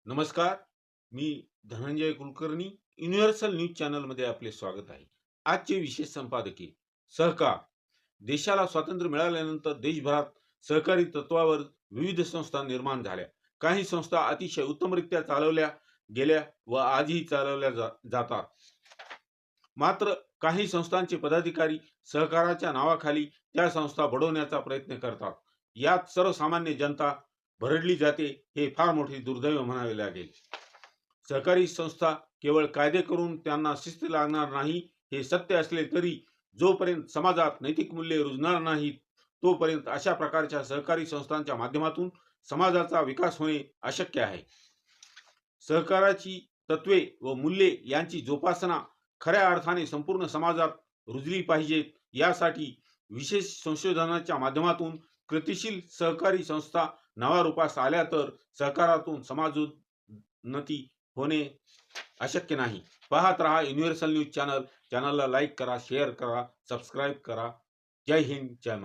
नमस्कार. मी Dhananjay Kulkarni. Universal news चॅनलमध्ये आपले स्वागत आहे. आजचे विशेष संपादकीय सहकार. देशाला स्वातंत्र्य मिळाल्यानंतर देशभरात सहकारी तत्वावर विविध संस्था निर्माण झाल्या. काही संस्था अतिशय उत्तमरित्या चालवल्या गेल्या व आजही चालवल्या जातात. मात्र काही संस्थांचे पदाधिकारी सहकाराच्या नावाखाली त्या संस्था बुडवण्याचा प्रयत्न करतात. यात सर्वसामान्य जनता भरडली जाते, हे फार मोठे दुर्दैव म्हणावे लागेल. सहकारी संस्था केवळ कायदे करून त्यांना शिस्त लागणार नाही हे सत्य असले तरी जोपर्यंत समाजात नैतिक मूल्ये रुजणार नाहीत तोपर्यंत अशा प्रकारच्या सहकारी संस्थांच्या माध्यमातून समाजाचा विकास होणे अशक्य आहे. सहकाराची तत्वे व मूल्ये यांची जोपासना खऱ्या अर्थाने संपूर्ण समाजात रुजली पाहिजेत. यासाठी विशेष संशोधनाच्या माध्यमातून कृतिशील सहकारी संस्था नावारूपास आल्या तर सहकारातून समाजोन्नती होणे अशक्य नाही. पाहत रहा युनिव्हर्सल न्यूज चॅनल. चॅनलला लाईक करा, शेअर करा, सबस्क्राईब करा. जय हिंद, जय महाराष्ट्र.